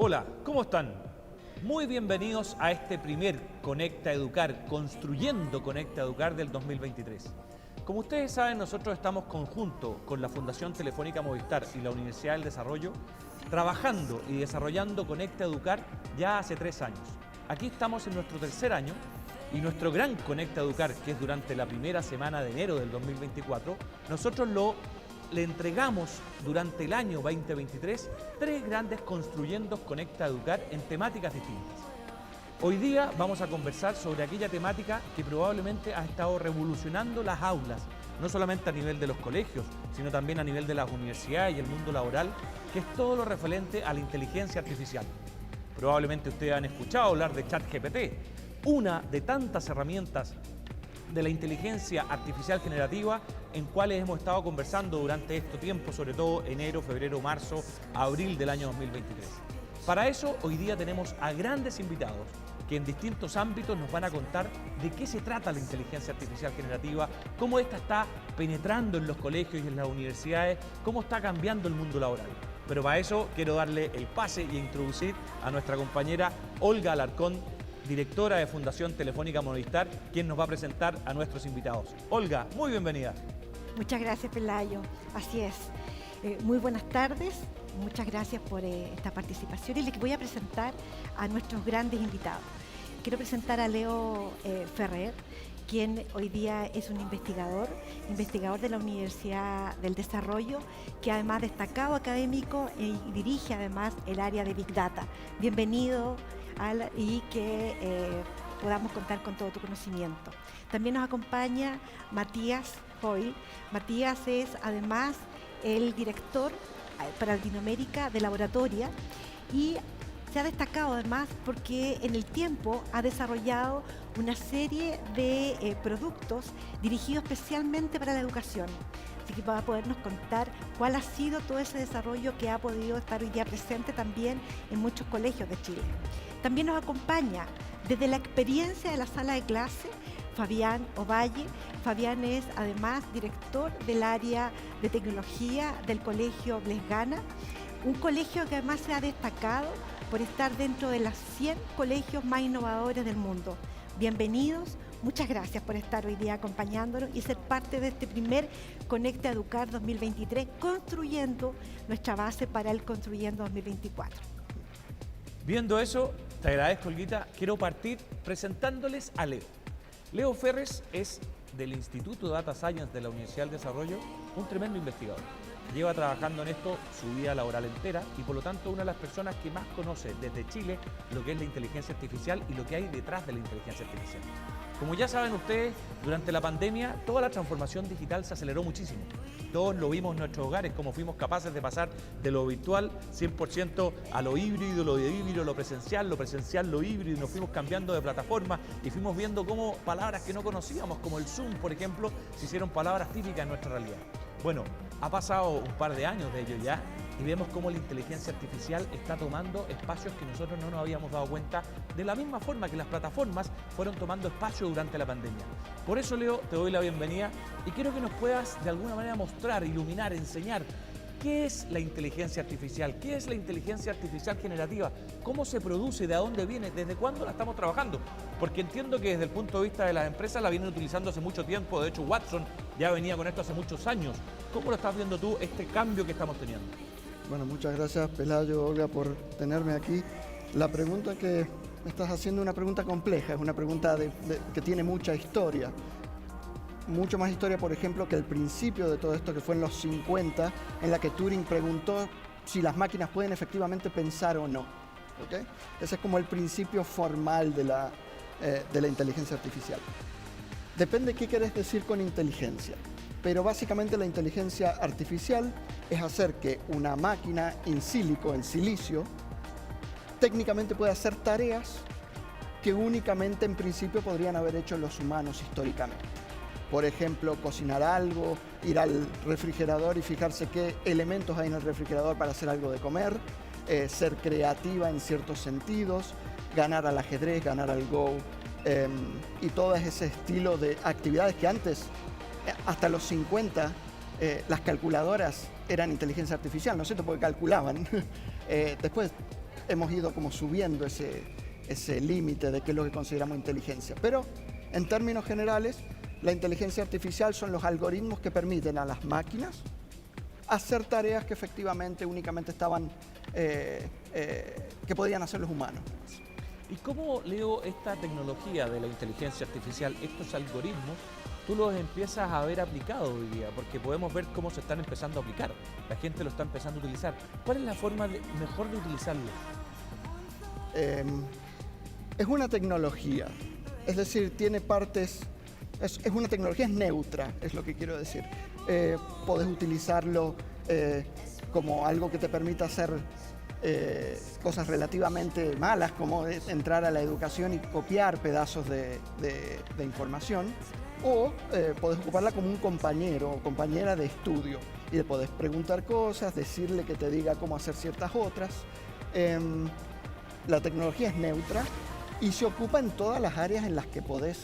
Hola, ¿cómo están? Muy bienvenidos a este primer Conecta Educar, construyendo Conecta Educar del 2023. Como ustedes saben, nosotros estamos conjunto con la Fundación Telefónica Movistar y la Universidad del Desarrollo, trabajando y desarrollando Conecta Educar ya hace 3 años. Aquí estamos en nuestro tercer año y nuestro gran Conecta Educar, que es durante la primera semana de enero del 2024, nosotros le entregamos durante el año 2023 3 grandes construyendos Conecta Educar en temáticas distintas. Hoy día vamos a conversar sobre aquella temática que probablemente ha estado revolucionando las aulas, no solamente a nivel de los colegios, sino también a nivel de las universidades y el mundo laboral, que es todo lo referente a la inteligencia artificial. Probablemente ustedes han escuchado hablar de ChatGPT, una de tantas herramientas de la inteligencia artificial generativa en cuales hemos estado conversando durante este tiempo, sobre todo enero, febrero, marzo, abril del año 2023. Para eso, hoy día tenemos a grandes invitados que en distintos ámbitos nos van a contar de qué se trata la inteligencia artificial generativa, cómo esta está penetrando en los colegios y en las universidades, cómo está cambiando el mundo laboral. Pero para eso quiero darle el pase y introducir a nuestra compañera Olga Alarcón, directora de Fundación Telefónica Movistar, quien nos va a presentar a nuestros invitados. Olga, muy bienvenida. Muchas gracias, Pelayo. Así es. Muy buenas tardes. Muchas gracias por esta participación y les voy a presentar a nuestros grandes invitados. Quiero presentar a Leo Ferrer, quien hoy día es un investigador de la Universidad del Desarrollo, que además destacado académico y dirige además el área de Big Data. Bienvenido y que podamos contar con todo tu conocimiento. También nos acompaña Matías Hoyle. Matías es además el director para Latinoamérica de Laboratoria y se ha destacado además porque en el tiempo ha desarrollado una serie de productos dirigidos especialmente para la educación. Así que va a podernos contar cuál ha sido todo ese desarrollo que ha podido estar hoy día presente también en muchos colegios de Chile. También nos acompaña desde la experiencia de la sala de clase Fabián Ovalle. Fabián es además director del área de tecnología del Colegio Blesgana, un colegio que además se ha destacado por estar dentro de los 100 colegios más innovadores del mundo. Bienvenidos, muchas gracias por estar hoy día acompañándonos y ser parte de este primer Conecta Educar 2023, construyendo nuestra base para el Construyendo 2024. Viendo eso, te agradezco, Olguita. Quiero partir presentándoles a Leo. Leo Ferrer es del Instituto de Data Science de la Universidad del Desarrollo, un tremendo investigador. Lleva trabajando en esto su vida laboral entera y por lo tanto una de las personas que más conoce desde Chile lo que es la inteligencia artificial y lo que hay detrás de la inteligencia artificial. Como ya saben ustedes, durante la pandemia toda la transformación digital se aceleró muchísimo. Todos lo vimos en nuestros hogares, como fuimos capaces de pasar de lo virtual 100% a lo híbrido, lo presencial, lo híbrido, y nos fuimos cambiando de plataforma y fuimos viendo cómo palabras que no conocíamos, como el Zoom, por ejemplo, se hicieron palabras típicas en nuestra realidad. Bueno, ha pasado un par de años de ello ya y vemos cómo la inteligencia artificial está tomando espacios que nosotros no nos habíamos dado cuenta, de la misma forma que las plataformas fueron tomando espacio durante la pandemia. Por eso, Leo, te doy la bienvenida y quiero que nos puedas de alguna manera mostrar, iluminar, enseñar qué es la inteligencia artificial, qué es la inteligencia artificial generativa, cómo se produce, de dónde viene, desde cuándo la estamos trabajando. Porque entiendo que desde el punto de vista de las empresas la vienen utilizando hace mucho tiempo, de hecho Watson ya venía con esto hace muchos años. ¿Cómo lo estás viendo tú, este cambio que estamos teniendo? Bueno, muchas gracias, Pelayo, Olga, por tenerme aquí. La pregunta que me estás haciendo es una pregunta compleja, es una pregunta que tiene mucha historia. Mucho más historia, por ejemplo, que el principio de todo esto, que fue en los 50, en la que Turing preguntó si las máquinas pueden efectivamente pensar o no. ¿Okay? Ese es como el principio formal de la inteligencia artificial. Depende qué querés decir con inteligencia. Pero básicamente la inteligencia artificial es hacer que una máquina in silico, en silicio, técnicamente pueda hacer tareas que únicamente en principio podrían haber hecho los humanos históricamente. Por ejemplo, cocinar algo, ir al refrigerador y fijarse qué elementos hay en el refrigerador para hacer algo de comer, ser creativa en ciertos sentidos, ganar al ajedrez, ganar al Go, y todo ese estilo de actividades que antes, hasta los 50, las calculadoras eran inteligencia artificial, ¿no es cierto? Porque calculaban. Después hemos ido como subiendo ese límite de qué es lo que consideramos inteligencia. Pero en términos generales, la inteligencia artificial son los algoritmos que permiten a las máquinas hacer tareas que efectivamente únicamente estaban, que podían hacer los humanos. ¿Y cómo, Leo, esta tecnología de la inteligencia artificial, estos algoritmos, tú los empiezas a ver aplicados hoy día? Porque podemos ver cómo se están empezando a aplicar. La gente lo está empezando a utilizar. ¿Cuál es la forma mejor de utilizarlo? Es una tecnología, es decir, tiene partes, es una tecnología, es neutra, es lo que quiero decir. Podés utilizarlo como algo que te permita hacer cosas relativamente malas, como entrar a la educación y copiar pedazos de información, o podés ocuparla como un compañero o compañera de estudio y le podés preguntar cosas, decirle que te diga cómo hacer ciertas otras. La tecnología es neutra y se ocupa en todas las áreas en las que podés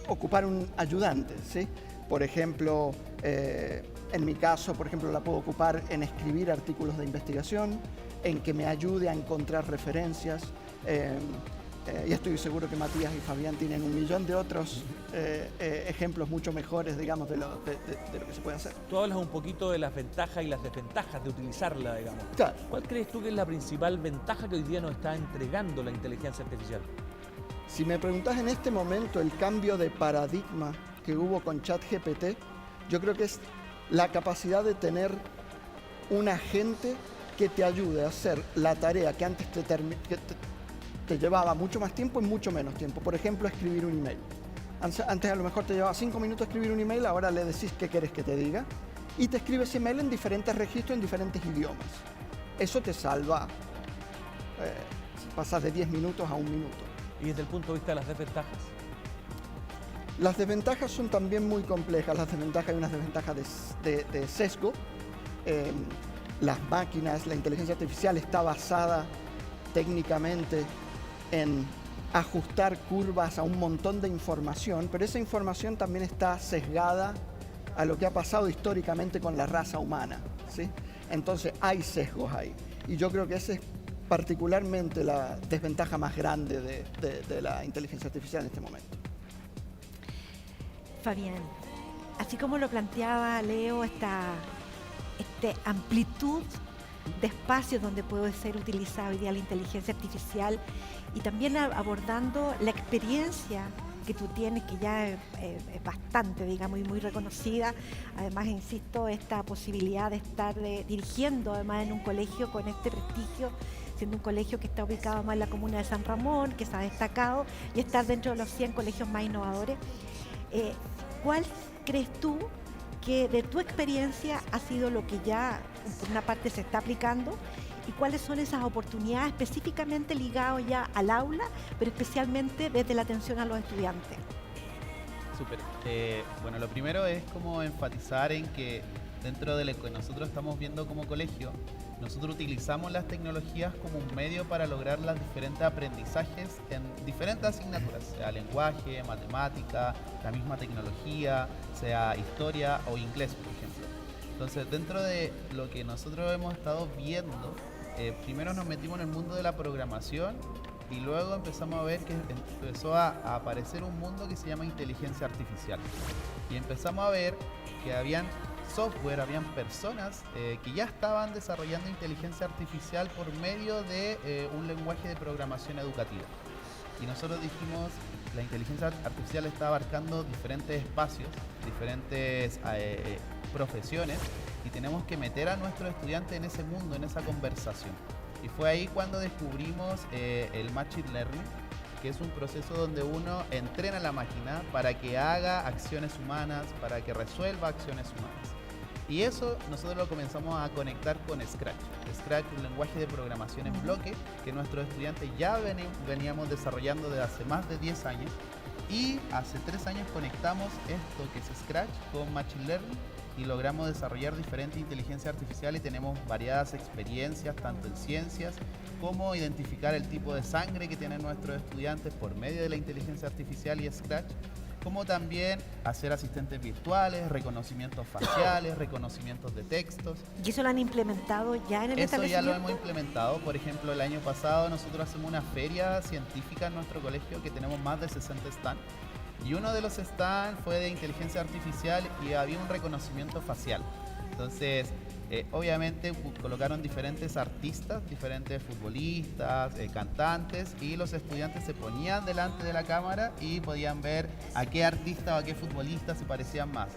ocupar un ayudante, ¿sí? Por ejemplo, en mi caso, por ejemplo, la puedo ocupar en escribir artículos de investigación, en que me ayude a encontrar referencias. Y estoy seguro que Matías y Fabián tienen un millón de otros ejemplos mucho mejores, digamos, de lo que se puede hacer. Tú hablas un poquito de las ventajas y las desventajas de utilizarla, digamos. Claro. ¿Cuál crees tú que es la principal ventaja que hoy día nos está entregando la inteligencia artificial? Si me preguntas en este momento el cambio de paradigma que hubo con ChatGPT, yo creo que es la capacidad de tener un agente que te ayude a hacer la tarea que antes te llevaba mucho más tiempo y mucho menos tiempo. Por ejemplo, escribir un email. Antes a lo mejor te llevaba 5 minutos escribir un email, ahora le decís qué quieres que te diga y te escribe ese email en diferentes registros, en diferentes idiomas. Eso te salva, pasas de 10 minutos a 1 minuto. Y desde el punto de vista de las desventajas. Las desventajas son también muy complejas. Las desventajas, hay unas desventajas de sesgo. Las máquinas, la inteligencia artificial está basada técnicamente en ajustar curvas a un montón de información, pero esa información también está sesgada a lo que ha pasado históricamente con la raza humana, ¿sí? Entonces hay sesgos ahí. Y yo creo que esa es particularmente la desventaja más grande de la inteligencia artificial en este momento. Fabián, así como lo planteaba Leo, esta amplitud de espacios donde puede ser utilizada hoy día la inteligencia artificial y también abordando la experiencia que tú tienes, que ya es bastante, digamos, y muy reconocida. Además, insisto, esta posibilidad de estar dirigiendo además en un colegio con este prestigio, siendo un colegio que está ubicado más en la comuna de San Ramón, que se ha destacado, y estar dentro de los 100 colegios más innovadores. ¿Cuál crees tú que de tu experiencia ha sido lo que ya por una parte se está aplicando y cuáles son esas oportunidades específicamente ligadas ya al aula, pero especialmente desde la atención a los estudiantes? Súper. Bueno, lo primero es como enfatizar en que dentro de lo que nosotros estamos viendo como colegio, nosotros utilizamos las tecnologías como un medio para lograr los diferentes aprendizajes en diferentes asignaturas, sea lenguaje, matemática, la misma tecnología, sea historia o inglés, por ejemplo. Entonces, dentro de lo que nosotros hemos estado viendo, primero nos metimos en el mundo de la programación y luego empezamos a ver que empezó a aparecer un mundo que se llama inteligencia artificial. Y empezamos a ver que habían software, habían personas que ya estaban desarrollando inteligencia artificial por medio de un lenguaje de programación educativa. Y nosotros dijimos, la inteligencia artificial está abarcando diferentes espacios, diferentes profesiones, y tenemos que meter a nuestros estudiantes en ese mundo, en esa conversación. Y fue ahí cuando descubrimos el Machine Learning, que es un proceso donde uno entrena a la máquina para que haga acciones humanas, para que resuelva acciones humanas. Y eso nosotros lo comenzamos a conectar con Scratch. Scratch es un lenguaje de programación en bloque que nuestros estudiantes ya veníamos desarrollando desde hace más de 10 años. Y hace 3 años conectamos esto que es Scratch con Machine Learning y logramos desarrollar diferente inteligencia artificial y tenemos variadas experiencias, tanto en ciencias como identificar el tipo de sangre que tienen nuestros estudiantes por medio de la inteligencia artificial y Scratch. como también hacer asistentes virtuales, reconocimientos faciales, reconocimientos de textos. ¿Y eso lo han implementado ya en el Eso ya lo establecimiento? hemos implementado. Por ejemplo, el año pasado nosotros hacemos una feria científica en nuestro colegio que tenemos más de 60 stands. Y uno de los stands fue de inteligencia artificial y había un reconocimiento facial. Entonces, obviamente colocaron diferentes artistas, diferentes futbolistas, cantantes, y los estudiantes se ponían delante de la cámara y podían ver a qué artista o a qué futbolista se parecían más.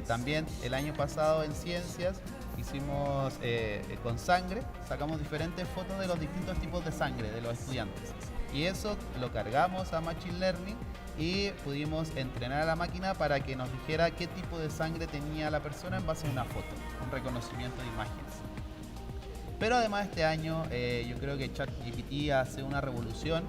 También el año pasado en ciencias hicimos con sangre, sacamos diferentes fotos de los distintos tipos de sangre de los estudiantes. Y eso lo cargamos a Machine Learning y pudimos entrenar a la máquina para que nos dijera qué tipo de sangre tenía la persona en base a una foto, un reconocimiento de imágenes. Pero además este año yo creo que ChatGPT hace una revolución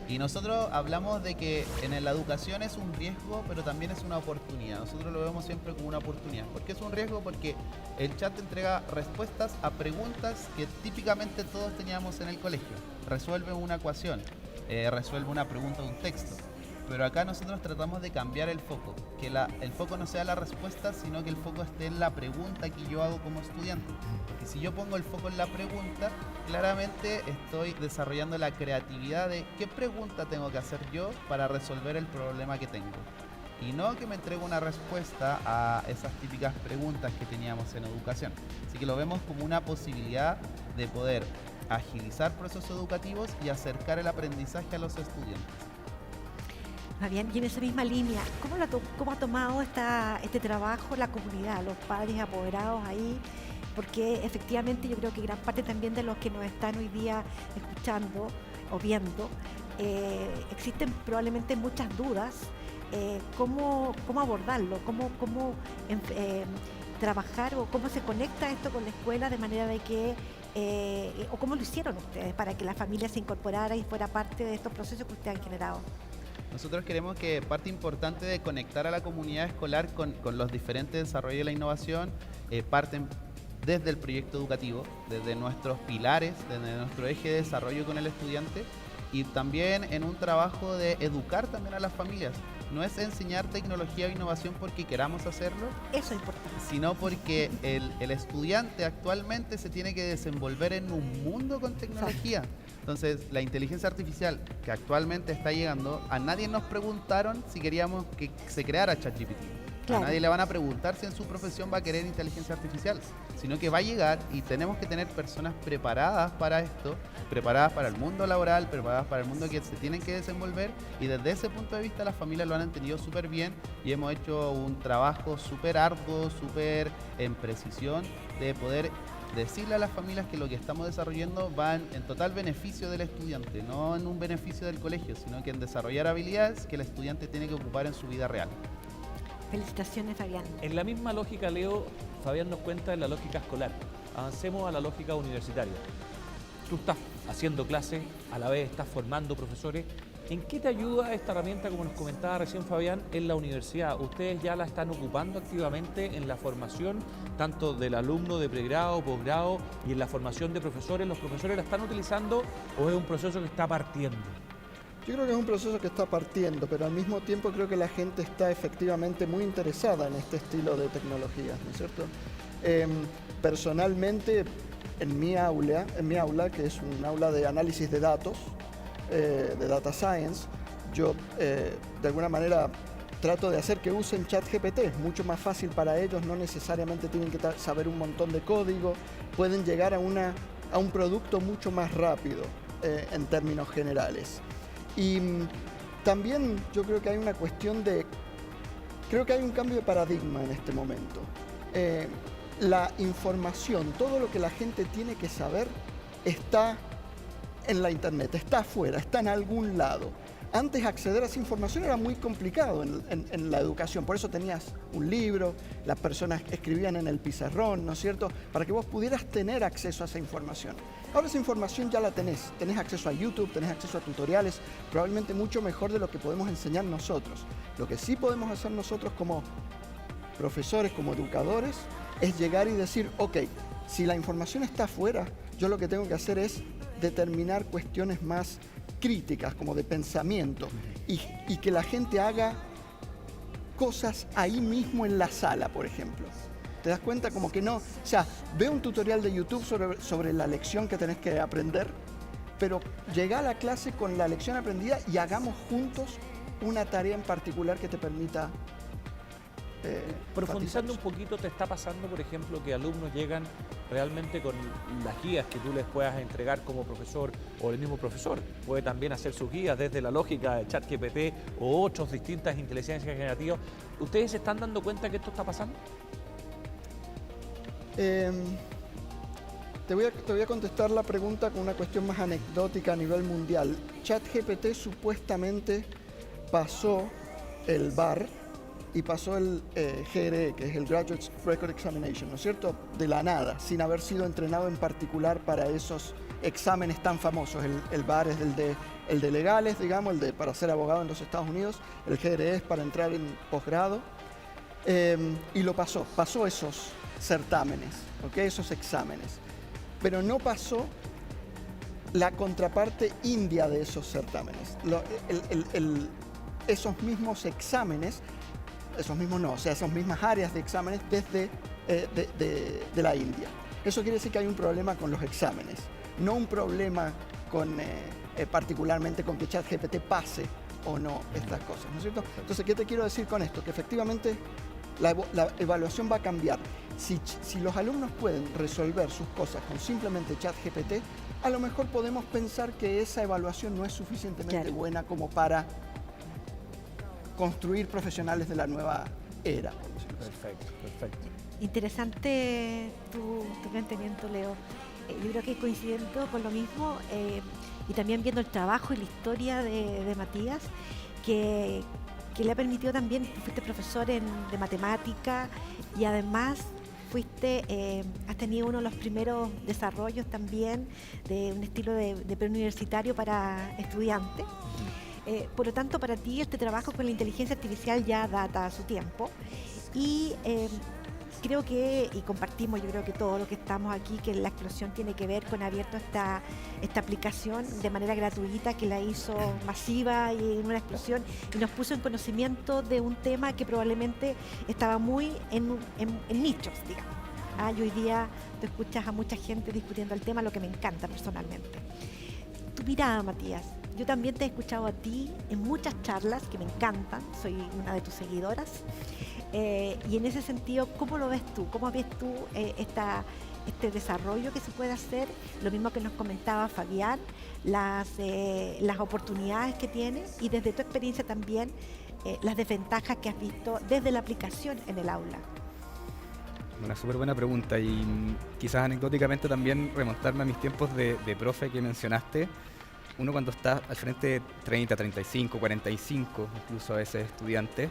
y nosotros hablamos de que en la educación es un riesgo, pero también es una oportunidad. Nosotros lo vemos siempre como una oportunidad. ¿Por qué es un riesgo? Porque el chat te entrega respuestas a preguntas que típicamente todos teníamos en el colegio. Resuelve una ecuación, resuelve una pregunta de un texto. Pero acá nosotros tratamos de cambiar el foco, que el foco no sea la respuesta, sino que el foco esté en la pregunta que yo hago como estudiante. Porque si yo pongo el foco en la pregunta, claramente estoy desarrollando la creatividad de qué pregunta tengo que hacer yo para resolver el problema que tengo. Y no que me entregue una respuesta a esas típicas preguntas que teníamos en educación. Así que lo vemos como una posibilidad de poder agilizar procesos educativos y acercar el aprendizaje a los estudiantes. Fabián, y en esa misma línea, ¿cómo ha tomado este trabajo la comunidad, los padres apoderados ahí? Porque efectivamente yo creo que gran parte también de los que nos están hoy día escuchando o viendo, existen probablemente muchas dudas. ¿Cómo abordarlo? ¿Cómo trabajar o cómo se conecta esto con la escuela de manera de que, o cómo lo hicieron ustedes para que la familia se incorporara y fuera parte de estos procesos que ustedes han generado? Nosotros queremos que parte importante de conectar a la comunidad escolar con los diferentes desarrollos de la innovación parten desde el proyecto educativo, desde nuestros pilares, desde nuestro eje de desarrollo con el estudiante y también en un trabajo de educar también a las familias. No es enseñar tecnología o innovación porque queramos hacerlo, Eso es importante. sino porque el estudiante actualmente se tiene que desenvolver en un mundo con tecnología. Entonces, la inteligencia artificial que actualmente está llegando, a nadie nos preguntaron si queríamos que se creara ChatGPT. Claro. A nadie le van a preguntar si en su profesión va a querer inteligencia artificial, sino que va a llegar y tenemos que tener personas preparadas para esto, preparadas para el mundo laboral, preparadas para el mundo que se tienen que desenvolver, y desde ese punto de vista las familias lo han entendido súper bien y hemos hecho un trabajo súper arduo, súper en precisión de poder decirle a las familias que lo que estamos desarrollando va en total beneficio del estudiante, no en un beneficio del colegio, sino que en desarrollar habilidades que el estudiante tiene que ocupar en su vida real. Felicitaciones, Fabián. En la misma lógica, Leo, Fabián nos cuenta de la lógica escolar. Avancemos a la lógica universitaria. Tú estás haciendo clases, a la vez estás formando profesores. ¿En qué te ayuda esta herramienta, como nos comentaba recién Fabián, en la universidad? ¿Ustedes ya la están ocupando activamente en la formación, tanto del alumno de pregrado, posgrado y en la formación de profesores? ¿Los profesores la están utilizando o es un proceso que está partiendo? Yo creo que es un proceso que está partiendo, pero al mismo tiempo creo que la gente está efectivamente muy interesada en este estilo de tecnologías, ¿no es cierto? Personalmente, en mi aula, que es un aula de análisis de datos, de Data Science, yo de alguna manera trato de hacer que usen ChatGPT. Es mucho más fácil para ellos, no necesariamente tienen que saber un montón de código, pueden llegar a un producto mucho más rápido en términos generales. Y también yo creo que hay una cuestión creo que hay un cambio de paradigma en este momento. La información, todo lo que la gente tiene que saber está en la internet, está afuera, está en algún lado. Antes acceder a esa información era muy complicado en la educación, por eso tenías un libro, las personas escribían en el pizarrón, ¿no es cierto?, para que vos pudieras tener acceso a esa información. Ahora esa información ya la tenés acceso a YouTube, tenés acceso a tutoriales, probablemente mucho mejor de lo que podemos enseñar nosotros. Lo que sí podemos hacer nosotros como profesores, como educadores, es llegar y decir, ok, si la información está afuera, yo lo que tengo que hacer es determinar cuestiones más críticas, como de pensamiento, y que la gente haga cosas ahí mismo en la sala, por ejemplo. ¿Te das cuenta? Como que no, o sea, ve un tutorial de YouTube sobre la lección que tenés que aprender, pero llega a la clase con la lección aprendida y hagamos juntos una tarea en particular que te permita Profundizando un enfatizar poquito, ¿te está pasando, por ejemplo, que alumnos llegan realmente con las guías que tú les puedas entregar como profesor, o el mismo profesor puede también hacer sus guías desde la lógica de ChatGPT o otras distintas inteligencias generativas? ¿Ustedes se están dando cuenta que esto está pasando? Te voy a contestar la pregunta con una cuestión más anecdótica a nivel mundial. ChatGPT supuestamente pasó el BAR y pasó el GRE, que es el Graduate Record Examination, ¿no es cierto? De la nada, sin haber sido entrenado en particular para esos exámenes tan famosos. El BAR es el de legales, digamos, para ser abogado en los Estados Unidos. El GRE es para entrar en posgrado. Y lo pasó esos certámenes, ¿ok? Esos exámenes. Pero no pasó la contraparte india de esos certámenes. Esos mismos exámenes, esas mismas áreas de exámenes desde de la India. Eso quiere decir que hay un problema con los exámenes, no un problema particularmente con que ChatGPT pase o no estas cosas, ¿no es cierto? Entonces, ¿qué te quiero decir con esto? Que efectivamente la evaluación va a cambiar. Si los alumnos pueden resolver sus cosas con simplemente ChatGPT, a lo mejor podemos pensar que esa evaluación no es suficientemente buena como para construir profesionales de la nueva era. Perfecto. Interesante tu planteamiento, Leo. Yo creo que coincidiendo con lo mismo y también viendo el trabajo y la historia de Matías, que le ha permitido también, fuiste profesor de matemática y además has tenido uno de los primeros desarrollos también de un estilo de preuniversitario para estudiantes. Por lo tanto, para ti este trabajo con la inteligencia artificial ya data su tiempo y creo que, y compartimos yo creo que todo lo que estamos aquí, que la explosión tiene que ver con abierto esta aplicación de manera gratuita que la hizo masiva y en una explosión y nos puso en conocimiento de un tema que probablemente estaba muy en nichos, digamos. Y hoy día tú escuchas a mucha gente discutiendo el tema, lo que me encanta personalmente. Tu mirada, Matías. Yo también te he escuchado a ti en muchas charlas que me encantan, soy una de tus seguidoras. Y en ese sentido, ¿cómo lo ves tú? ¿Cómo ves tú este desarrollo que se puede hacer? Lo mismo que nos comentaba Fabián, las oportunidades que tiene y desde tu experiencia también las desventajas que has visto desde la aplicación en el aula. Una súper buena pregunta y quizás anecdóticamente también remontarme a mis tiempos de profe que mencionaste. Uno cuando está al frente de 30, 35, 45, incluso a veces estudiantes,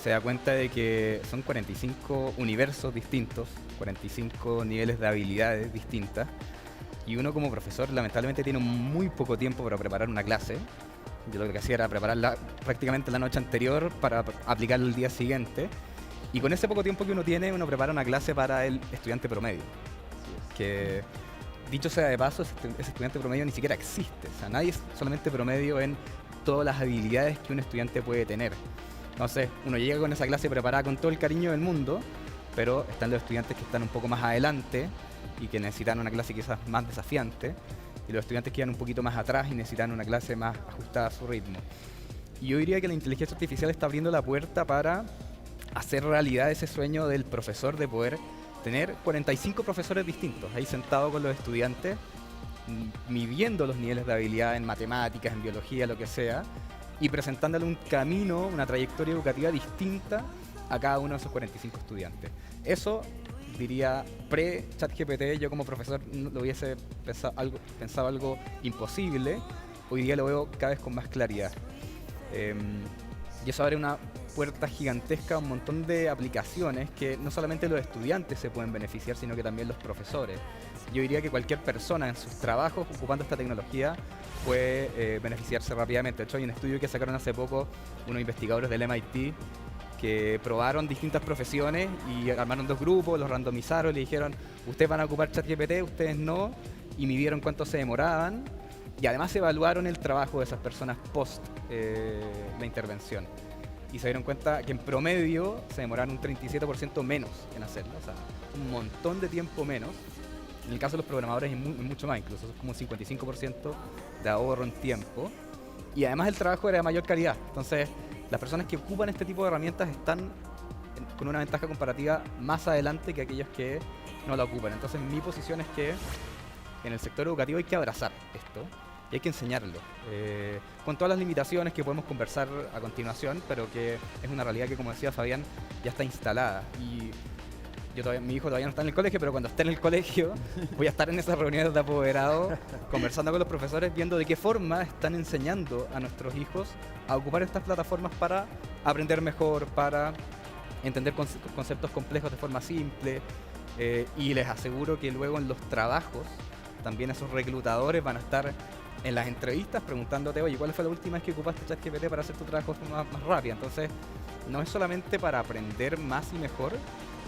se da cuenta de que son 45 universos distintos, 45 niveles de habilidades distintas, y uno como profesor lamentablemente tiene muy poco tiempo para preparar una clase. Yo lo que hacía era prepararla prácticamente la noche anterior para aplicarla el día siguiente, y con ese poco tiempo que uno tiene, uno prepara una clase para el estudiante promedio, que dicho sea de paso, ese estudiante promedio ni siquiera existe. O sea, nadie es solamente promedio en todas las habilidades que un estudiante puede tener. Entonces, uno llega con esa clase preparada con todo el cariño del mundo, pero están los estudiantes que están un poco más adelante y que necesitan una clase quizás más desafiante, y los estudiantes que van un poquito más atrás y necesitan una clase más ajustada a su ritmo. Y yo diría que la inteligencia artificial está abriendo la puerta para hacer realidad ese sueño del profesor de poder tener 45 profesores distintos ahí sentados con los estudiantes, midiendo los niveles de habilidad en matemáticas, en biología, lo que sea, y presentándole un camino, una trayectoria educativa distinta a cada uno de esos 45 estudiantes. Eso, diría, pre-ChatGPT, yo como profesor lo hubiese pensado algo imposible. Hoy día lo veo cada vez con más claridad. Y eso abre una puerta gigantesca a un montón de aplicaciones que no solamente los estudiantes se pueden beneficiar, sino que también los profesores. Yo diría que cualquier persona en sus trabajos ocupando esta tecnología puede beneficiarse rápidamente. De hecho, hay un estudio que sacaron hace poco unos investigadores del MIT que probaron distintas profesiones y armaron dos grupos, los randomizaron y le dijeron, ustedes van a ocupar ChatGPT, ustedes no, y midieron cuánto se demoraban y además evaluaron el trabajo de esas personas post la intervención. y se dieron cuenta que en promedio se demoraron un 37% menos en hacerlo, o sea, un montón de tiempo menos. En el caso de los programadores es mucho más, incluso es como un 55% de ahorro en tiempo. Y además el trabajo era de mayor calidad. Entonces, las personas que ocupan este tipo de herramientas están con una ventaja comparativa más adelante que aquellos que no la ocupan. Entonces, mi posición es que en el sector educativo hay que abrazar esto y hay que enseñarlo. Con todas las limitaciones que podemos conversar a continuación, pero que es una realidad que, como decía Fabián, ya está instalada. Y mi hijo todavía no está en el colegio, pero cuando esté en el colegio voy a estar en esas reuniones de apoderados conversando con los profesores, viendo de qué forma están enseñando a nuestros hijos a ocupar estas plataformas para aprender mejor, para entender conceptos complejos de forma simple, y les aseguro que luego en los trabajos también esos reclutadores van a estar en las entrevistas preguntándote, oye, ¿cuál fue la última vez que ocupaste ChatGPT para hacer tu trabajo de forma más rápida? Entonces, no es solamente para aprender más y mejor,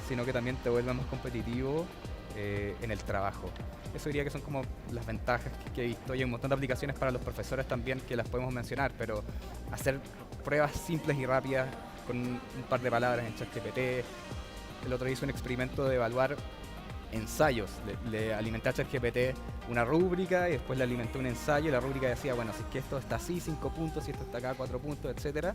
sino que también te vuelve más competitivo en el trabajo. Eso diría que son como las ventajas que he visto. Y hay un montón de aplicaciones para los profesores también que las podemos mencionar, pero hacer pruebas simples y rápidas con un par de palabras en ChatGPT. El otro día hice un experimento de evaluar ensayos. Le alimenté a ChatGPT una rúbrica y después le alimenté un ensayo y la rúbrica decía, bueno, si es que esto está así, 5 puntos, si esto está acá, 4 puntos, etcétera.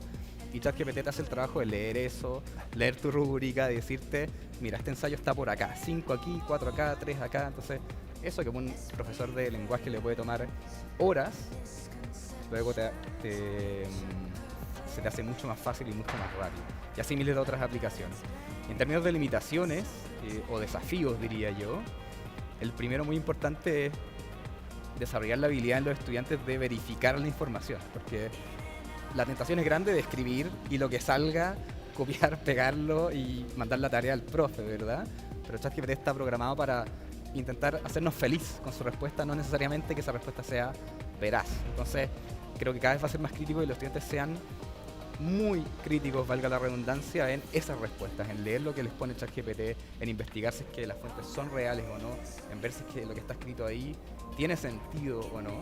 Y ChatGPT te hace el trabajo de leer eso, leer tu rúbrica, de decirte, mira, este ensayo está por acá, 5 aquí, 4 acá, 3 acá. Entonces, eso que un profesor de lenguaje le puede tomar horas, luego se te hace mucho más fácil y mucho más rápido. Y así miles de otras aplicaciones. En términos de limitaciones, o desafíos diría yo, el primero muy importante es desarrollar la habilidad en los estudiantes de verificar la información, porque la tentación es grande de escribir y lo que salga, copiar, pegarlo y mandar la tarea al profe, ¿verdad? Pero ChatGPT está programado para intentar hacernos feliz con su respuesta, no necesariamente que esa respuesta sea veraz. Entonces, creo que cada vez va a ser más crítico que los estudiantes sean muy críticos, valga la redundancia, en esas respuestas, en leer lo que les pone ChatGPT, en investigar si es que las fuentes son reales o no, en ver si es que lo que está escrito ahí tiene sentido o no.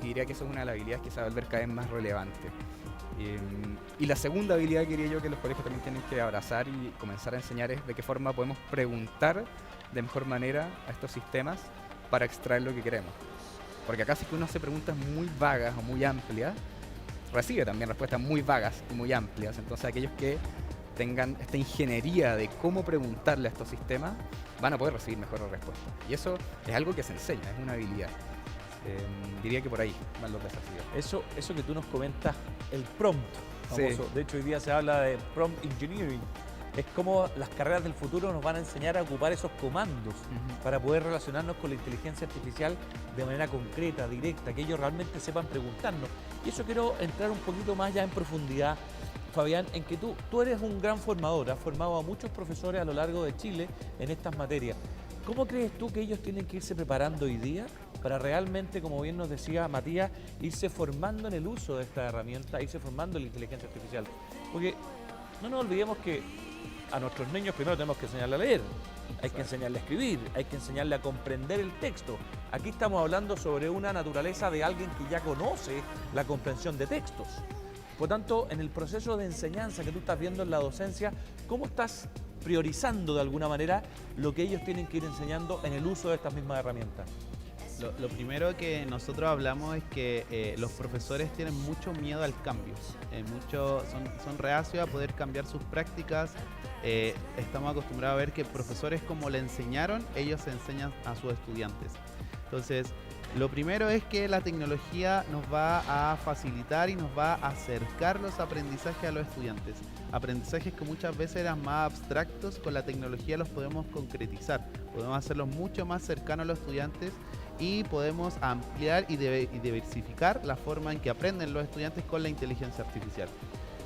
Y diría que eso es una de las habilidades que se va a volver cada vez más relevante. Y la segunda habilidad que diría yo que los colegios también tienen que abrazar y comenzar a enseñar es de qué forma podemos preguntar de mejor manera a estos sistemas para extraer lo que queremos. Porque acá si uno hace preguntas muy vagas o muy amplias, recibe también respuestas muy vagas y muy amplias. Entonces aquellos que tengan esta ingeniería de cómo preguntarle a estos sistemas van a poder recibir mejores respuestas. Y eso es algo que se enseña, es una habilidad. Diría que por ahí van los desafíos. Eso que tú nos comentas, el prompt famoso. Sí. De hecho, hoy día se habla de prompt engineering. Es como las carreras del futuro nos van a enseñar a ocupar esos comandos para poder relacionarnos con la inteligencia artificial de manera concreta, directa, que ellos realmente sepan preguntarnos. Y eso quiero entrar un poquito más ya en profundidad, Fabián, en que tú eres un gran formador, has formado a muchos profesores a lo largo de Chile en estas materias. ¿Cómo crees tú que ellos tienen que irse preparando hoy día para realmente, como bien nos decía Matías, irse formando en el uso de esta herramienta, irse formando en la inteligencia artificial? Porque no nos olvidemos que a nuestros niños primero tenemos que enseñarle a leer, hay que enseñarle a escribir, hay que enseñarle a comprender el texto. Aquí estamos hablando sobre una naturaleza de alguien que ya conoce la comprensión de textos. Por tanto, en el proceso de enseñanza que tú estás viendo en la docencia, ¿cómo estás priorizando de alguna manera lo que ellos tienen que ir enseñando en el uso de estas mismas herramientas? Lo primero que nosotros hablamos es que los profesores tienen mucho miedo al cambio, son reacios a poder cambiar sus prácticas. Estamos acostumbrados a ver que profesores como le enseñaron, ellos enseñan a sus estudiantes. Entonces, lo primero es que la tecnología nos va a facilitar y nos va a acercar los aprendizajes a los estudiantes. Aprendizajes que muchas veces eran más abstractos, con la tecnología los podemos concretizar, podemos hacerlos mucho más cercanos a los estudiantes y podemos ampliar y diversificar la forma en que aprenden los estudiantes con la inteligencia artificial.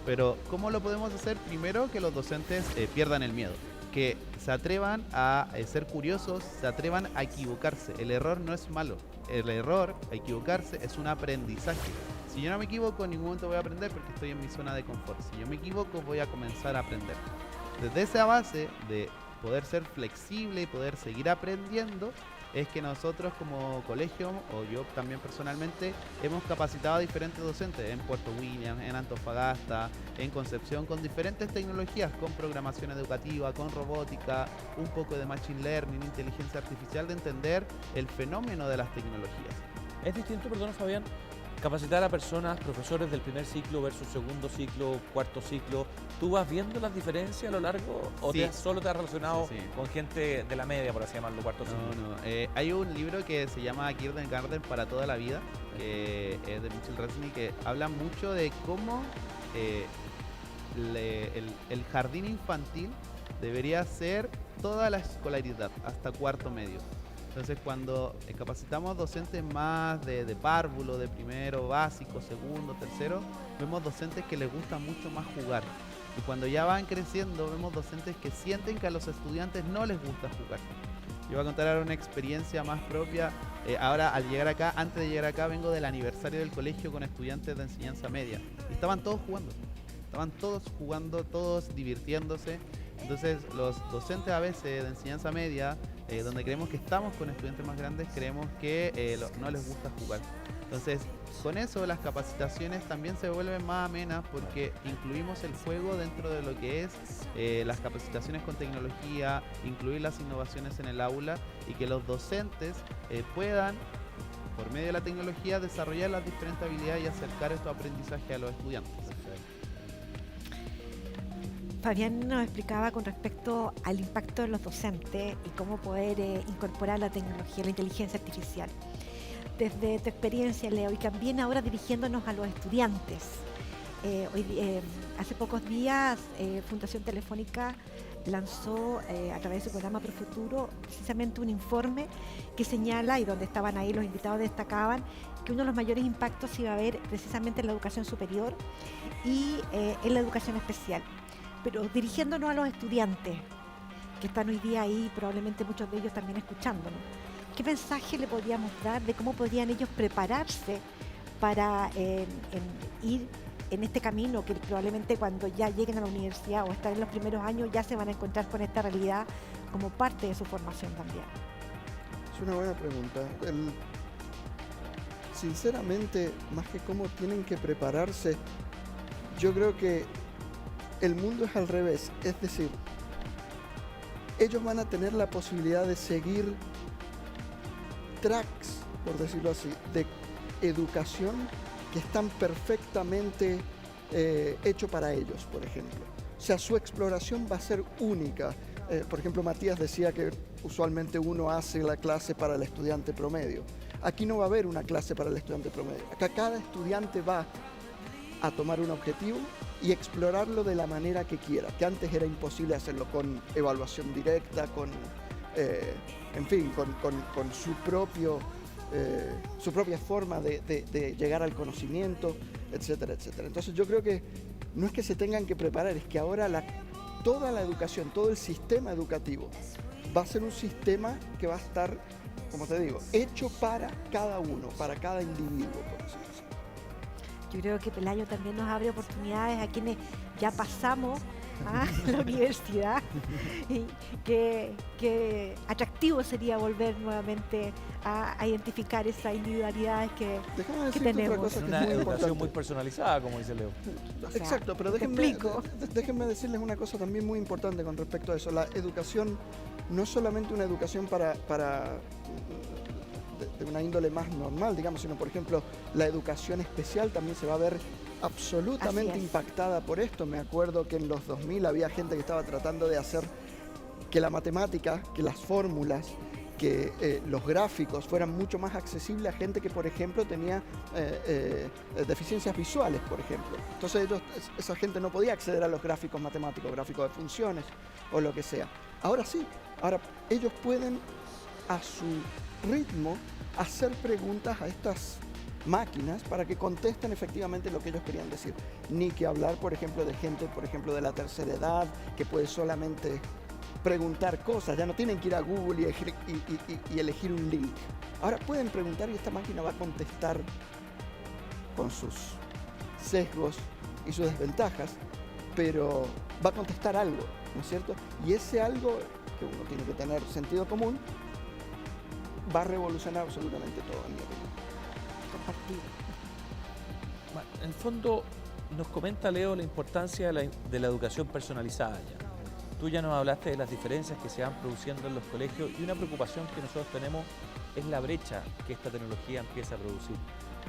Pero ¿cómo lo podemos hacer? Primero, que los docentes pierdan el miedo, que se atrevan a ser curiosos, se atrevan a equivocarse. El error no es malo, el error, a equivocarse, es un aprendizaje. Si yo no me equivoco, en ningún momento voy a aprender porque estoy en mi zona de confort. Si yo me equivoco, voy a comenzar a aprender. Desde esa base de poder ser flexible y poder seguir aprendiendo, es que nosotros como colegio, o yo también personalmente, hemos capacitado a diferentes docentes en Puerto Williams, en Antofagasta, en Concepción, con diferentes tecnologías, con programación educativa, con robótica, un poco de machine learning, inteligencia artificial, de entender el fenómeno de las tecnologías. Es distinto, perdón Fabián, capacitar a personas, profesores del primer ciclo versus segundo ciclo, cuarto ciclo. ¿Tú vas viendo las diferencias a lo largo o Sí. solo te has relacionado Sí. con gente de la media, por así llamarlo, cuarto ciclo? No. Hay un libro que se llama Kindergarten para toda la vida, que es de Mitchell Resnick, que habla mucho de cómo el jardín infantil debería ser toda la escolaridad, hasta cuarto medio. Entonces, cuando capacitamos docentes más de párvulo, de primero, básico, segundo, tercero, vemos docentes que les gusta mucho más jugar. Y cuando ya van creciendo, vemos docentes que sienten que a los estudiantes no les gusta jugar. Yo voy a contar ahora una experiencia más propia. Ahora, al llegar acá, antes de llegar acá, vengo del aniversario del colegio con estudiantes de enseñanza media. Y estaban todos jugando. Estaban todos jugando, todos divirtiéndose. Entonces, los docentes a veces de enseñanza media, donde creemos que estamos con estudiantes más grandes, creemos que no les gusta jugar. Entonces, con eso las capacitaciones también se vuelven más amenas porque incluimos el juego dentro de lo que es las capacitaciones con tecnología, incluir las innovaciones en el aula y que los docentes puedan, por medio de la tecnología, desarrollar las diferentes habilidades y acercar estos aprendizajes a los estudiantes. Fabián nos explicaba con respecto al impacto de los docentes y cómo poder incorporar la tecnología, la inteligencia artificial. Desde tu experiencia, Leo, y también ahora dirigiéndonos a los estudiantes. Hace pocos días, Fundación Telefónica lanzó a través de su programa Profuturo precisamente un informe que señala, y donde estaban ahí los invitados destacaban, que uno de los mayores impactos iba a haber precisamente en la educación superior y en la educación especial. Pero dirigiéndonos a los estudiantes que están hoy día ahí, probablemente muchos de ellos también escuchándonos, ¿qué mensaje le podríamos dar de cómo podrían ellos prepararse para ir en este camino que probablemente cuando ya lleguen a la universidad o están en los primeros años ya se van a encontrar con esta realidad como parte de su formación también? Es una buena pregunta. Sinceramente, más que cómo tienen que prepararse, yo creo que el mundo es al revés. Es decir, ellos van a tener la posibilidad de seguir tracks, por decirlo así, de educación que están perfectamente hechos para ellos, por ejemplo. O sea, su exploración va a ser única. Por ejemplo, Matías decía que usualmente uno hace la clase para el estudiante promedio. Aquí no va a haber una clase para el estudiante promedio. Acá cada estudiante va a tomar un objetivo y explorarlo de la manera que quiera, que antes era imposible hacerlo con evaluación directa, con su propia forma de llegar al conocimiento, etcétera, etcétera. Entonces yo creo que no es que se tengan que preparar, es que ahora toda la educación, todo el sistema educativo va a ser un sistema que va a estar, como te digo, hecho para cada uno, para cada individuo, por decirlo así. Yo creo que Pelayo también nos abre oportunidades a quienes ya pasamos a la universidad y que atractivo sería volver nuevamente a identificar esas individualidades que tenemos. Otra cosa que Una es muy educación importante. muy personalizada, como dice Leo. O sea, Exacto, pero te explico. déjenme decirles una cosa también muy importante con respecto a eso. La educación no es solamente una educación de una índole más normal, digamos, sino, por ejemplo, la educación especial también se va a ver absolutamente impactada por esto. Me acuerdo que en los 2000 había gente que estaba tratando de hacer que la matemática, que las fórmulas, que los gráficos fueran mucho más accesibles a gente que, por ejemplo, tenía deficiencias visuales, por ejemplo. Entonces esa gente no podía acceder a los gráficos matemáticos, gráficos de funciones o lo que sea. Ahora sí, ahora ellos pueden a su ritmo hacer preguntas a estas máquinas para que contesten efectivamente lo que ellos querían decir. Ni que hablar, por ejemplo, de gente, por ejemplo, de la tercera edad, que puede solamente preguntar cosas, ya no tienen que ir a Google y elegir un link. Ahora pueden preguntar y esta máquina va a contestar con sus sesgos y sus desventajas, pero va a contestar algo, ¿no es cierto? Y ese algo, que uno tiene que tener sentido común, va a revolucionar absolutamente todo, en mi opinión. Compartido. Bueno, en el fondo nos comenta Leo la importancia de la educación personalizada ya. Tú ya nos hablaste de las diferencias que se van produciendo en los colegios y una preocupación que nosotros tenemos es la brecha que esta tecnología empieza a producir.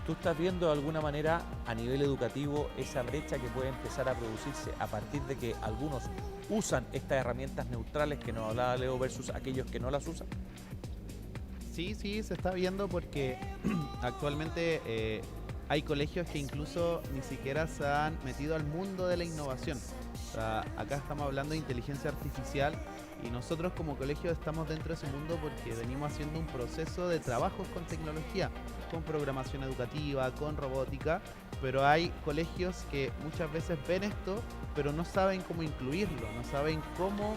¿Tú estás viendo de alguna manera a nivel educativo esa brecha que puede empezar a producirse a partir de que algunos usan estas herramientas neutrales que nos hablaba Leo versus aquellos que no las usan? Sí, se está viendo porque actualmente hay colegios que incluso ni siquiera se han metido al mundo de la innovación. O sea, acá estamos hablando de inteligencia artificial y nosotros como colegio estamos dentro de ese mundo porque venimos haciendo un proceso de trabajos con tecnología, con programación educativa, con robótica, pero hay colegios que muchas veces ven esto, pero no saben cómo incluirlo, no saben cómo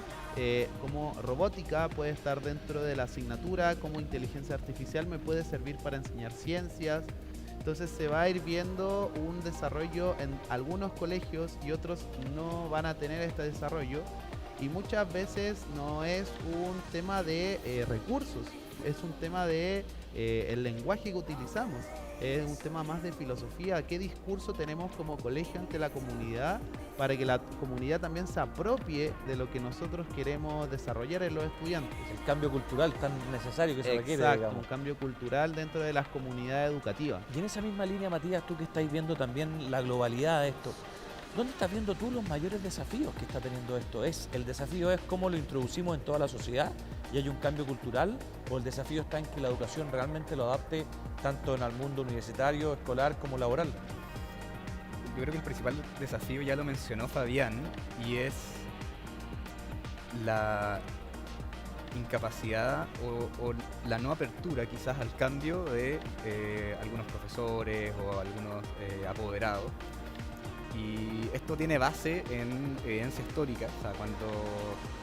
robótica puede estar dentro de la asignatura, cómo inteligencia artificial me puede servir para enseñar ciencias. Entonces se va a ir viendo un desarrollo en algunos colegios y otros no van a tener este desarrollo. Y muchas veces no es un tema de recursos, es un tema de el lenguaje que utilizamos. Es un tema más de filosofía, qué discurso tenemos como colegio ante la comunidad para que la comunidad también se apropie de lo que nosotros queremos desarrollar en los estudiantes. El cambio cultural tan necesario que se requiere, Exacto, digamos. un cambio cultural dentro de las comunidades educativas. Y en esa misma línea, Matías, tú que estáis viendo también la globalidad de esto, ¿dónde estás viendo tú los mayores desafíos que está teniendo esto? ¿El desafío es cómo lo introducimos en toda la sociedad y hay un cambio cultural? ¿O el desafío está en que la educación realmente lo adapte tanto en el mundo universitario, escolar como laboral? Yo creo que el principal desafío ya lo mencionó Fabián y es la incapacidad o la no apertura quizás al cambio de algunos profesores o algunos apoderados. Y esto tiene base en evidencia histórica. O sea, cuando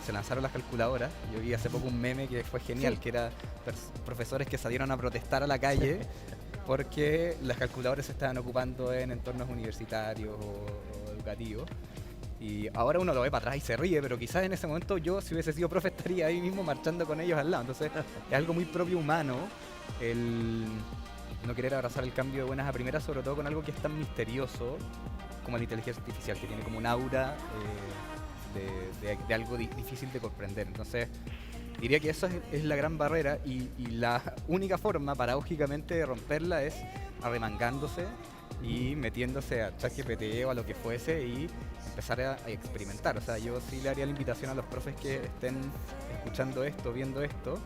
se lanzaron las calculadoras, yo vi hace poco un meme que fue genial, Sí. que era profesores que salieron a protestar a la calle porque las calculadoras se estaban ocupando en entornos universitarios o educativos. Y ahora uno lo ve para atrás y se ríe, pero quizás en ese momento yo, si hubiese sido profe, estaría ahí mismo marchando con ellos al lado. Entonces es algo muy propio humano el no querer abrazar el cambio de buenas a primeras, sobre todo con algo que es tan misterioso como la inteligencia artificial, que tiene como un aura de algo difícil de comprender. Entonces diría que eso es la gran barrera y la única forma, paradójicamente, de romperla es arremangándose y metiéndose a ChatGPT o a lo que fuese y empezar a experimentar. O sea, yo sí le haría la invitación a los profes que estén escuchando esto, viendo esto,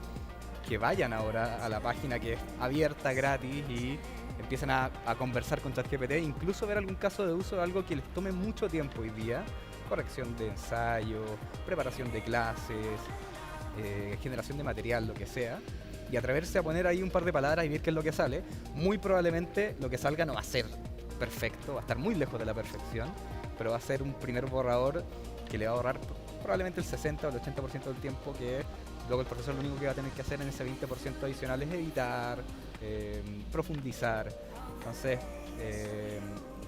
que vayan ahora a la página que es abierta, gratis, y empiecen a conversar con ChatGPT, incluso ver algún caso de uso de algo que les tome mucho tiempo hoy día, corrección de ensayo, preparación de clases, generación de material, lo que sea, y atreverse a poner ahí un par de palabras y ver qué es lo que sale. Muy probablemente lo que salga no va a ser perfecto, va a estar muy lejos de la perfección, pero va a ser un primer borrador que le va a ahorrar probablemente el 60 o el 80% del tiempo, que luego el profesor lo único que va a tener que hacer en ese 20% adicional es editar, profundizar. Entonces,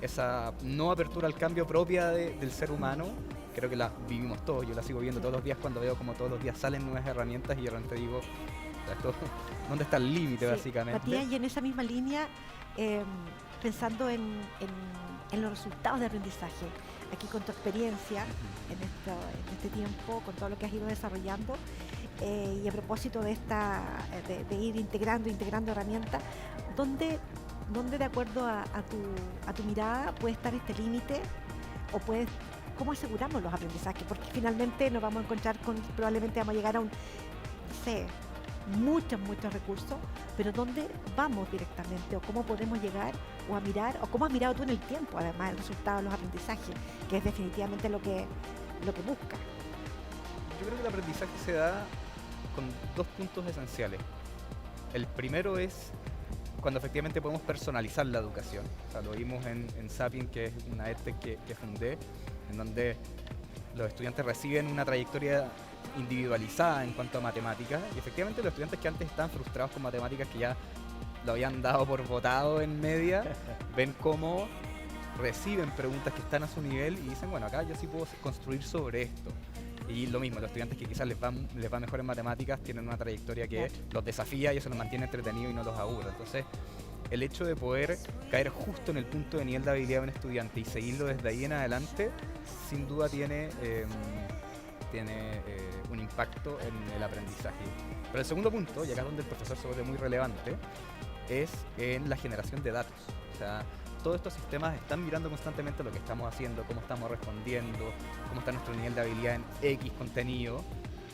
esa no apertura al cambio propia del ser humano, creo que la vivimos todos. Yo la sigo viendo todos los días cuando veo como todos los días salen nuevas herramientas y yo realmente digo, ¿dónde está el límite, Sí, básicamente? Matías, y en esa misma línea, pensando en los resultados de aprendizaje, aquí con tu experiencia en este tiempo, con todo lo que has ido desarrollando, y a propósito de de ir integrando herramientas, ¿dónde de acuerdo a tu mirada puede estar este límite o cómo aseguramos los aprendizajes? Porque finalmente nos vamos a encontrar probablemente vamos a llegar a no sé, muchos recursos, pero ¿dónde vamos directamente? ¿O cómo podemos llegar o a mirar? ¿O cómo has mirado tú en el tiempo, además, el resultado de los aprendizajes, que es definitivamente lo que busca? Yo creo que el aprendizaje se da con dos puntos esenciales. El primero es cuando efectivamente podemos personalizar la educación. O sea, lo vimos en Sapien, que es una EdTech que fundé, en donde los estudiantes reciben una trayectoria individualizada en cuanto a matemáticas, y efectivamente los estudiantes que antes estaban frustrados con matemáticas, que ya lo habían dado por botado en media, ven cómo reciben preguntas que están a su nivel y dicen, bueno, acá yo sí puedo construir sobre esto. Y lo mismo, los estudiantes que quizás les va mejor en matemáticas tienen una trayectoria que los desafía y eso los mantiene entretenidos y no los aburre. Entonces, el hecho de poder caer justo en el punto de nivel de habilidad de un estudiante y seguirlo desde ahí en adelante, sin duda tiene un impacto en el aprendizaje. Pero el segundo punto, y acá es donde el profesor se vuelve muy relevante, es en la generación de datos. O sea, todos estos sistemas están mirando constantemente lo que estamos haciendo, cómo estamos respondiendo, cómo está nuestro nivel de habilidad en X contenido,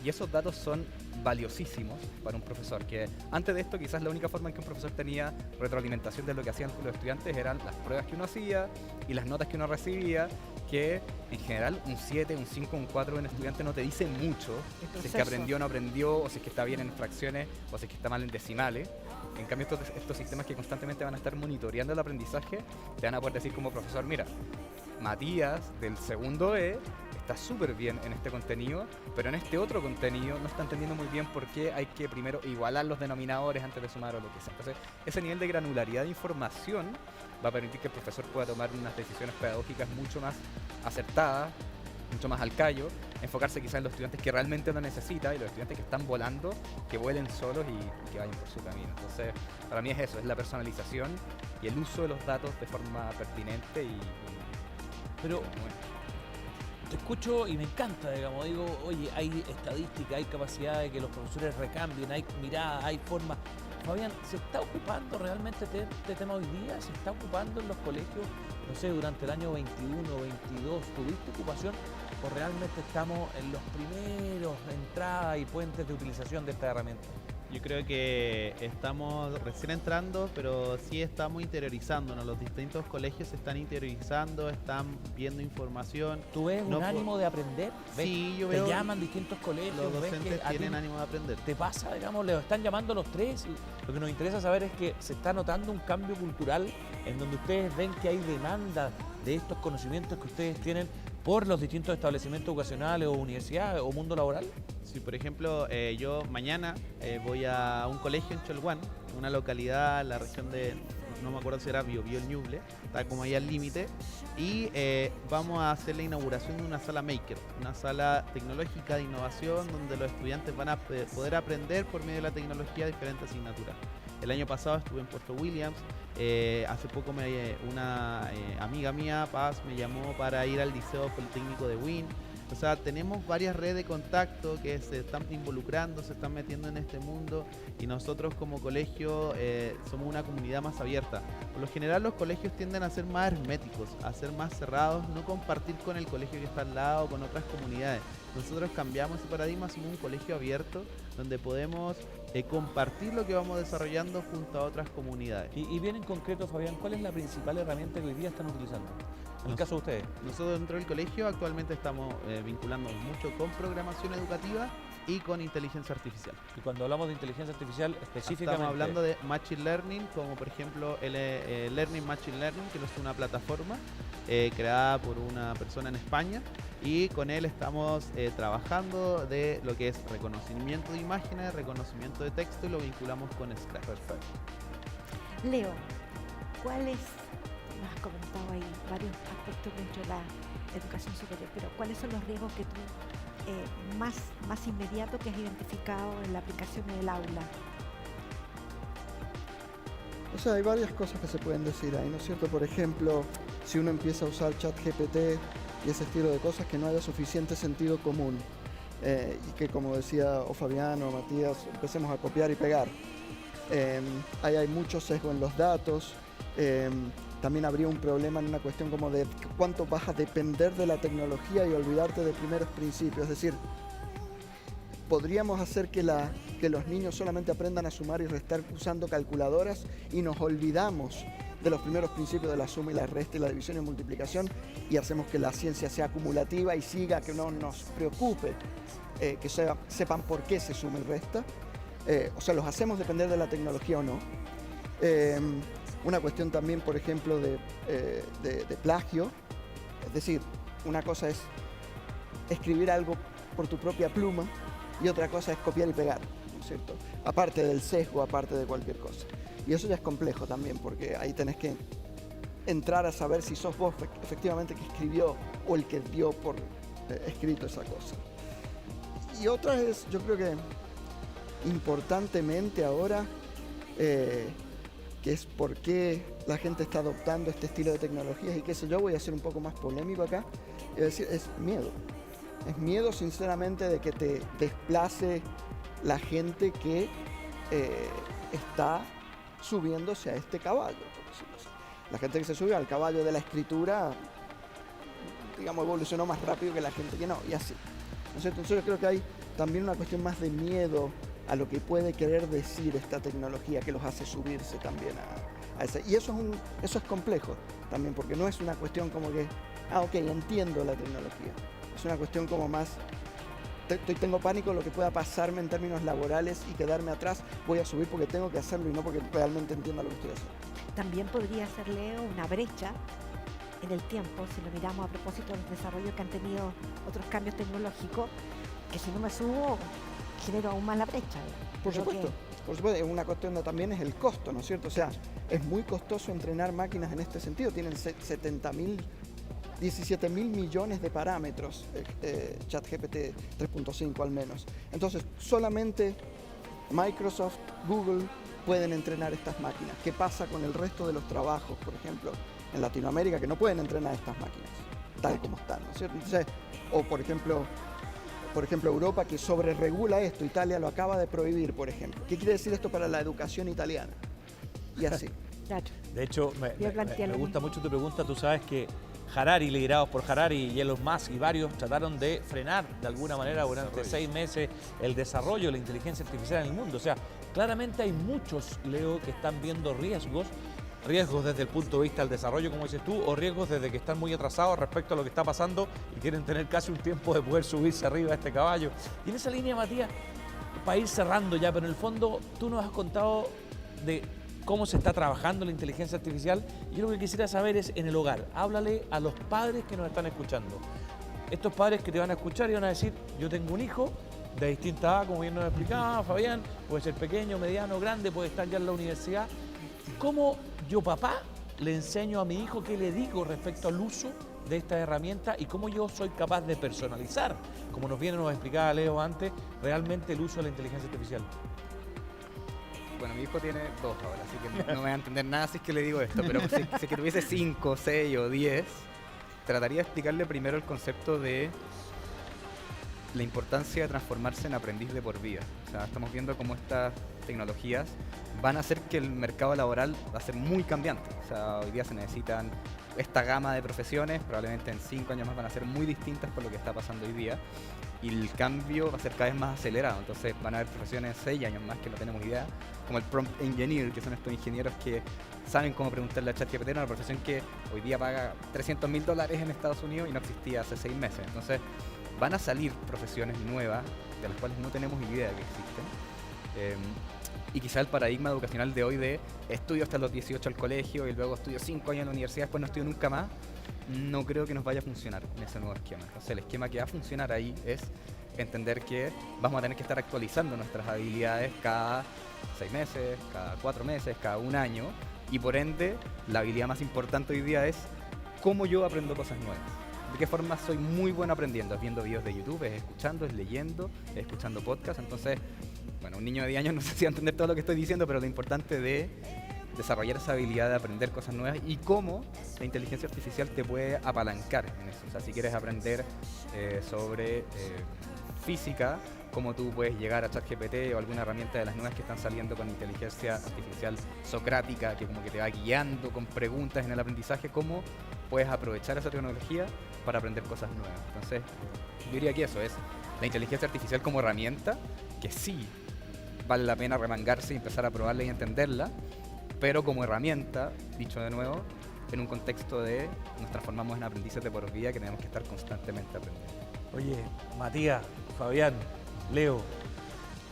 y esos datos son valiosísimos para un profesor, que antes de esto quizás la única forma en que un profesor tenía retroalimentación de lo que hacían los estudiantes eran las pruebas que uno hacía y las notas que uno recibía, que en general un 7, un 5, un 4 de un estudiante no te dice mucho si es que aprendió o no aprendió, o si es que está bien en fracciones, o si es que está mal en decimales. En cambio, estos sistemas que constantemente van a estar monitoreando el aprendizaje, te van a poder decir como profesor, mira, Matías del segundo E está súper bien en este contenido, pero en este otro contenido no está entendiendo muy bien por qué hay que primero igualar los denominadores antes de sumar o lo que sea. Entonces, ese nivel de granularidad de información va a permitir que el profesor pueda tomar unas decisiones pedagógicas mucho más acertadas, mucho más al callo, enfocarse quizás en los estudiantes que realmente lo necesitan y los estudiantes que están volando, que vuelen solos y que vayan por su camino. Entonces, para mí es eso, es la personalización y el uso de los datos de forma pertinente Pero bueno. te escucho y me encanta, digamos, digo, oye, hay estadística, hay capacidad de que los profesores recambien, hay mirada, hay forma. Fabián, ¿se está ocupando realmente este tema hoy día? ¿Se está ocupando en los colegios, no sé, durante el año 21, 22? ¿Tuviste ocupación o realmente estamos en los primeros entradas y puentes de utilización de esta herramienta? Yo creo que estamos recién entrando, pero sí estamos interiorizándonos. Los distintos colegios se están interiorizando, están viendo información. ¿Tú ves No un po- ánimo de aprender? ¿Ves? Sí, yo ¿Te veo llaman distintos colegios? los ¿Ves docentes que a ti tienen ánimo de aprender. te pasa, digamos, le están llamando los tres? Y lo que nos interesa saber es que se está notando un cambio cultural en donde ustedes ven que hay demanda de estos conocimientos que ustedes tienen por los distintos establecimientos educacionales o universidades o mundo laboral. Si por ejemplo yo mañana voy a un colegio en Cholguán, una localidad en la región de, no me acuerdo si era Biobío el Ñuble, está como ahí al límite, y vamos a hacer la inauguración de una sala maker, una sala tecnológica de innovación donde los estudiantes van a poder aprender por medio de la tecnología diferentes asignaturas. El año pasado estuve en Puerto Williams, hace poco una amiga mía, Paz, me llamó para ir al Liceo Politécnico de Win. O sea, tenemos varias redes de contacto que se están involucrando, se están metiendo en este mundo y nosotros como colegio somos una comunidad más abierta. Por lo general los colegios tienden a ser más herméticos, a ser más cerrados, no compartir con el colegio que está al lado, con otras comunidades. Nosotros cambiamos ese paradigma, somos un colegio abierto donde podemos compartir lo que vamos desarrollando junto a otras comunidades. Y bien en concreto, Fabián, ¿cuál es la principal herramienta que hoy día están utilizando? En el caso de ustedes. Nosotros dentro del colegio actualmente estamos vinculando mucho con programación educativa y con inteligencia artificial. Y cuando hablamos de inteligencia artificial, específicamente... Estamos hablando de Machine Learning, como por ejemplo el Learning Machine Learning, que es una plataforma creada por una persona en España, y con él estamos trabajando de lo que es reconocimiento de imágenes, reconocimiento de texto, y lo vinculamos con Scratch. Perfecto. Leo, ¿cuáles, nos has comentado ahí varios aspectos dentro de la educación superior, pero cuáles son los riesgos que tú más inmediato que has identificado en la aplicación en el aula? O sea, hay varias cosas que se pueden decir ahí, ¿no es cierto? Por ejemplo, si uno empieza a usar ChatGPT y ese estilo de cosas, que no haya suficiente sentido común y que, como decía o Fabián o Matías, empecemos a copiar y pegar. Ahí hay mucho sesgo en los datos. También habría un problema en una cuestión como de cuánto vas a depender de la tecnología y olvidarte de primeros principios. Es decir, podríamos hacer que los niños solamente aprendan a sumar y restar usando calculadoras y nos olvidamos de los primeros principios de la suma y la resta y la división y multiplicación y hacemos que la ciencia sea acumulativa y siga, que no nos preocupe, que sepan por qué se suma y resta. O sea, los hacemos depender de la tecnología o no. Una cuestión también, por ejemplo, de plagio. Es decir, una cosa es escribir algo por tu propia pluma y otra cosa es copiar y pegar, ¿no es cierto? Aparte del sesgo, aparte de cualquier cosa. Y eso ya es complejo también, porque ahí tenés que entrar a saber si sos vos efectivamente que escribió o el que dio por escrito esa cosa. Y otra es, yo creo que importantemente ahora, que es por qué la gente está adoptando este estilo de tecnologías y qué sé yo, voy a ser un poco más polémico acá, es decir, es miedo. Es miedo sinceramente de que te desplace la gente que está subiéndose a este caballo, por decirlo así. La gente que se sube al caballo de la escritura, digamos, evolucionó más rápido que la gente que no, y así. Entonces yo creo que hay también una cuestión más de miedo a lo que puede querer decir esta tecnología que los hace subirse también a ese. Y eso es complejo también, porque no es una cuestión como que, ok, entiendo la tecnología. Es una cuestión como más, tengo pánico de lo que pueda pasarme en términos laborales y quedarme atrás, voy a subir porque tengo que hacerlo y no porque realmente entienda lo que estoy haciendo. También podría ser, Leo, una brecha en el tiempo, si lo miramos a propósito del desarrollo que han tenido otros cambios tecnológicos, que si no me subo, genero aún más la brecha. Por supuesto, es una cuestión de también es el costo, ¿no es cierto? O sea, es muy costoso entrenar máquinas en este sentido, tienen 17 mil millones de parámetros, ChatGPT 3.5 al menos. Entonces, solamente Microsoft, Google pueden entrenar estas máquinas. ¿Qué pasa con el resto de los trabajos, por ejemplo, en Latinoamérica, que no pueden entrenar estas máquinas, tal como están, ¿no es cierto? Entonces, o por ejemplo, Europa, que sobreregula esto, Italia lo acaba de prohibir, por ejemplo. ¿Qué quiere decir esto para la educación italiana? Y así. De hecho, me gusta mucho tu pregunta. Tú sabes que Harari, liderados por Harari y Elon Musk y varios, trataron de frenar de alguna manera durante 6 meses el desarrollo de la inteligencia artificial en el mundo. O sea, claramente hay muchos, Leo, que están viendo riesgos desde el punto de vista del desarrollo, como dices tú, o riesgos desde que están muy atrasados respecto a lo que está pasando y quieren tener casi un tiempo de poder subirse arriba a este caballo. Y en esa línea, Matías, para ir cerrando ya, pero en el fondo tú nos has contado de cómo se está trabajando la inteligencia artificial. Y yo lo que quisiera saber es en el hogar. Háblale a los padres que nos están escuchando. Estos padres que te van a escuchar y van a decir, yo tengo un hijo de distinta edad, como bien nos explicaba Fabián, puede ser pequeño, mediano, grande, puede estar ya en la universidad. ¿Cómo yo, papá, le enseño a mi hijo qué le digo respecto al uso de esta herramienta y cómo yo soy capaz de personalizar, como nos explicaba Leo antes, realmente el uso de la inteligencia artificial? Bueno, mi hijo tiene 2 ahora, así que no me va a entender nada si es que le digo esto, pero si que tuviese 5, 6 o 10, trataría de explicarle primero el concepto de la importancia de transformarse en aprendiz de por vida. O sea, estamos viendo cómo estas tecnologías van a hacer que el mercado laboral va a ser muy cambiante. O sea, hoy día se necesitan esta gama de profesiones, probablemente en 5 años más van a ser muy distintas por lo que está pasando hoy día, y el cambio va a ser cada vez más acelerado. Entonces van a haber profesiones en 6 años más que no tenemos idea, como el prompt engineer, que son estos ingenieros que saben cómo preguntarle a ChatGPT, una profesión que hoy día paga $300.000 en Estados Unidos y no existía hace 6 meses. Entonces van a salir profesiones nuevas de las cuales no tenemos idea que existen. Y quizá el paradigma educacional de hoy de estudio hasta los 18 al colegio y luego estudio 5 años en la universidad, después no estudio nunca más, no creo que nos vaya a funcionar en ese nuevo esquema. Entonces el esquema que va a funcionar ahí es entender que vamos a tener que estar actualizando nuestras habilidades cada 6 meses, cada 4 meses, cada 1 año, y por ende la habilidad más importante hoy día es cómo yo aprendo cosas nuevas. ¿De qué forma soy muy bueno aprendiendo? Es viendo videos de YouTube, es escuchando, es leyendo, es escuchando podcasts. Entonces, bueno, un niño de 10 años no sé si va a entender todo lo que estoy diciendo, pero lo importante de desarrollar esa habilidad de aprender cosas nuevas y cómo la inteligencia artificial te puede apalancar en eso. O sea, si quieres aprender sobre física, cómo tú puedes llegar a ChatGPT o alguna herramienta de las nuevas que están saliendo con inteligencia artificial socrática, que como que te va guiando con preguntas en el aprendizaje, cómo puedes aprovechar esa tecnología para aprender cosas nuevas. Entonces, yo diría que eso es la inteligencia artificial como herramienta, que sí vale la pena remangarse y empezar a probarla y entenderla, pero como herramienta, dicho de nuevo, en un contexto de nos transformamos en aprendices de por vida que tenemos que estar constantemente aprendiendo. Oye, Matías, Fabián, Leo,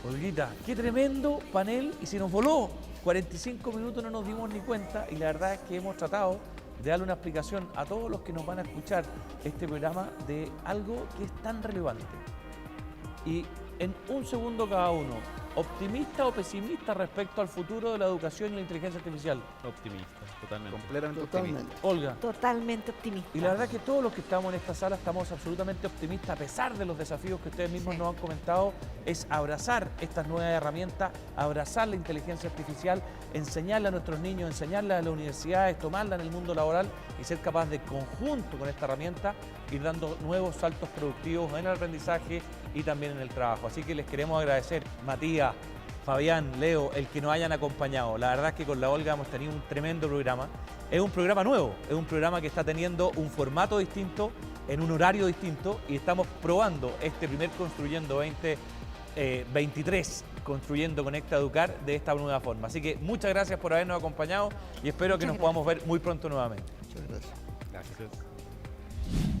Olguita, qué tremendo panel, y se nos voló 45 minutos, no nos dimos ni cuenta, y la verdad es que hemos tratado de darle una explicación a todos los que nos van a escuchar este programa de algo que es tan relevante. Y en un segundo cada uno, ¿optimista o pesimista respecto al futuro de la educación y la inteligencia artificial? Optimista, totalmente. Completamente optimista. Totalmente. Olga. Totalmente optimista. Y la verdad que todos los que estamos en esta sala estamos absolutamente optimistas, a pesar de los desafíos que ustedes mismos Sí. nos han comentado, es abrazar estas nuevas herramientas, abrazar la inteligencia artificial, enseñarle a nuestros niños, enseñarle a las universidades, tomarla en el mundo laboral y ser capaz de, conjunto con esta herramienta, ir dando nuevos saltos productivos en el aprendizaje y también en el trabajo. Así que les queremos agradecer, Matías, Fabián, Leo, el que nos hayan acompañado. La verdad es que con la Olga hemos tenido un tremendo programa. Es un programa nuevo, es un programa que está teniendo un formato distinto, en un horario distinto, y estamos probando este primer Construyendo 2023, Construyendo Conecta Educar, de esta nueva forma. Así que muchas gracias por habernos acompañado y espero que Muchas nos podamos ver muy pronto nuevamente. Muchas gracias. Gracias. Gracias.